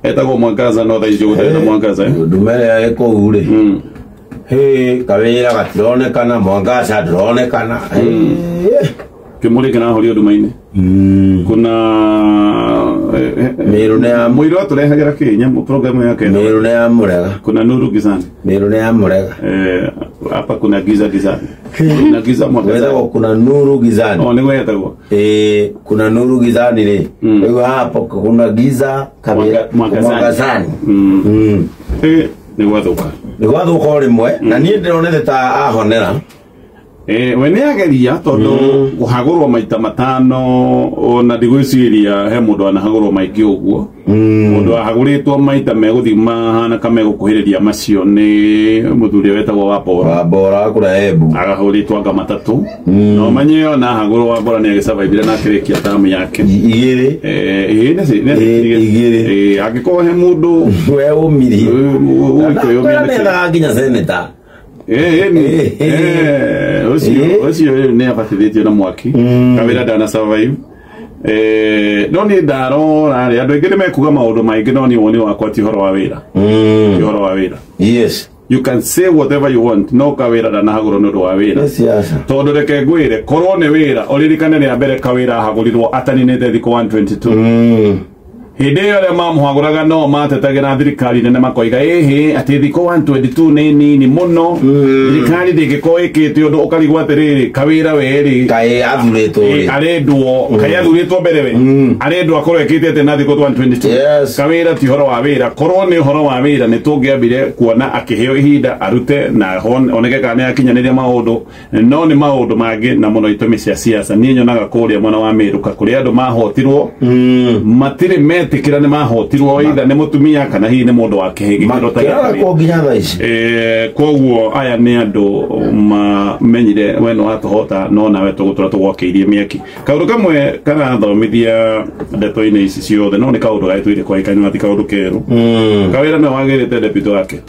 etagwo Mwangaza no tha icio gutena Mwangaza ndumere eko ure kawira gatironekana Mwangaza ndironekana kimuri kana hori ndumaine kuna mirune ya mwiro turehagira Kenya mu program yake mirune ya murega kuna Nuru Gizani mirune ya murega hapa kuna giza kuna giza Mwangaza kuna Nuru Gizani ni wewe etagwo kuna Nuru Gizani le hapo kuna giza kawira Mwangaza ni wathuka rimwe na nie ndironete ta ahonera we nä ageria tondå gå hagå maita matano ona ndigwiciria he må ndå anahagå rwo maingä å guo må ndå ahagå rä two maita megå thiä mahana ka megå kå hä rä ria macio nä må thuri wetagwo Wambora kå Embu agahå rä two anga matatå no manye ona ahagå rwo Wambora nä agäcavaithire na akä rä kia tamu yake igä angä korwo he må ndå we å miri nginya seneta ucio nä abatithĩtio na mwaki kawĩra ndana survive no nĩ ndarora rĩ andũ aingĩ nĩ mekuga maũndũ maingĩ no niĩ woni wakwa ti ũhoro wa wĩra ti ũhoro wa wĩra yes you can say whatever you want no kawĩra ndanahagũrwo nĩ ũndũ wa wĩra tondũ reke ngwĩre korwo nĩ wĩra ũririkane rĩa mbere kawĩra ahagũrirwo ataninĩte thikũ 122 hĩndĩ ĩyo arĩa mamũhagũraga no matetagĩra thirikari nene makoiga atĩ thikũ 122 nĩ nini mũno thirikari ndĩngĩkorwo ĩkĩte ũndũ ũkarigwo atĩrĩrĩ kawĩra werĩ arendwo kaĩ athurĩtwo mbere we arendwo akorwo ĩkĩte atĩ na thikũ 122 kawĩra ti ũhoro wa wĩra korwo nĩ ũhoro wa wĩra nĩ tũngĩambire kuona akĩheo ihinda arute na oneke kana nĩ akinyanĩria maũndũ no nĩ maũndũ mangĩ na mũno itũmi cia siasa niĩ nyonaga kũrĩa mwena wa Mĩrũka kũrĩa andũ mahotirwo matirĩ tikira nĩ mahotirwo either nĩ mũtumia kana hihi nĩ mũndũ wa kĩhĩngĩro ta gĩkĩ koguo aya nĩ andũ mamenyire we nĩ watũhota no nawe tũgũtũra tũgwakĩirie mĩaki kaũndũ kamwe karathomithia ndeto-inĩ ici ciothe no nĩ kaũndũ gagĩtũire kwaĩkaine na ti kaũndũ kerũ kawĩra nĩ wagĩrĩte deputy wake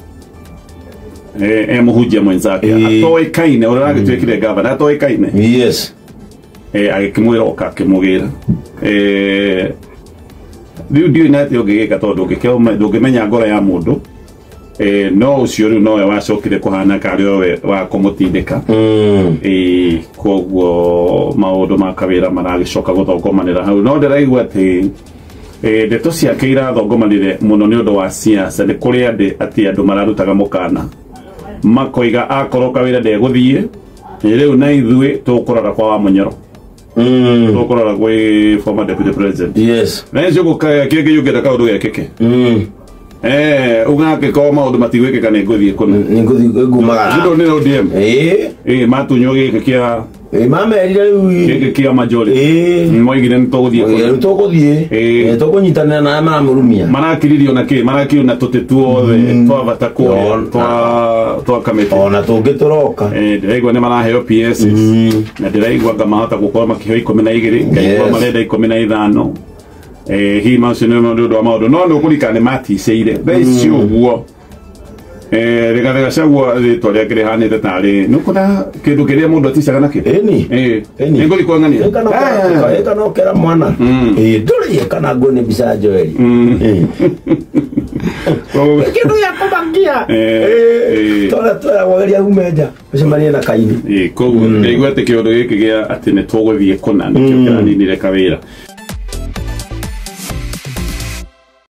mũhunjia mwenzake atoĩkaine ũrĩa agĩtuĩkire gavana atoĩkaine agĩkĩmwĩra oka akĩmũgĩra riu ndiũ na atĩ ũngĩgĩka tondũ ndũngĩmenya ngoro ya mũndũ no ũcio rĩu nowe wacokire kũhana karĩ we wa kũmũtindĩka koguo maũndũ ma kawĩra maragĩcoka gũthongomanĩra hau no ndĩraigua atĩ ndeto ciake irathongomanire mũno nĩ ũndũ wa siasa nĩ kũrĩ atĩ andũ mararutaga mũkana makoiga akorwo kawĩra ndegũthiĩ rĩu na ithuĩ tũkũrora kwa Wamũnyoro tũkũrora gwĩ former deputy president na icio kĩngĩ yũkĩte kaũndũ gekĩke ũgakĩkorwo maũndũ matigwĩkĩka nĩ ngũthiĩ kũna nĩ ODM matunywo gĩkĩ kĩa mamerire rĩu gĩkĩ kĩa majority moigire nĩ tũgũthiĩ tũkũnyitanĩra na maramũrumia marakiririo na kĩ marakirio na tũtĩ tuothe twabata twa kamĩtĩ ona tũngĩ tũroka ndĩraigua nĩ maraheo PS na ndĩraigua anga mahota gũkorwo makĩheo 12 ngaigua marenda 15 hihi macio nĩ ũndũ wa maũndũ no nĩũkũrikana nĩ maticĩire thaici ũguo Rigathi Gachagua rĩtwa rĩake rĩhanĩte tarĩ nĩũkona kĩndũ kĩrĩa mũndũ aticaga nakĩo nĩ ngũthi kwang'ania kana ũkera mwana ndũrĩ kana nguone mbica Joeli kĩndũ gĩa kũmakia tũragwageria ume nja ũcemanie na Kaini koguo ngaigua atĩ kĩũndũ gĩkĩ gĩa atĩ nĩ tũgũthiĩ kũna nĩkĩo kĩraninire kawĩra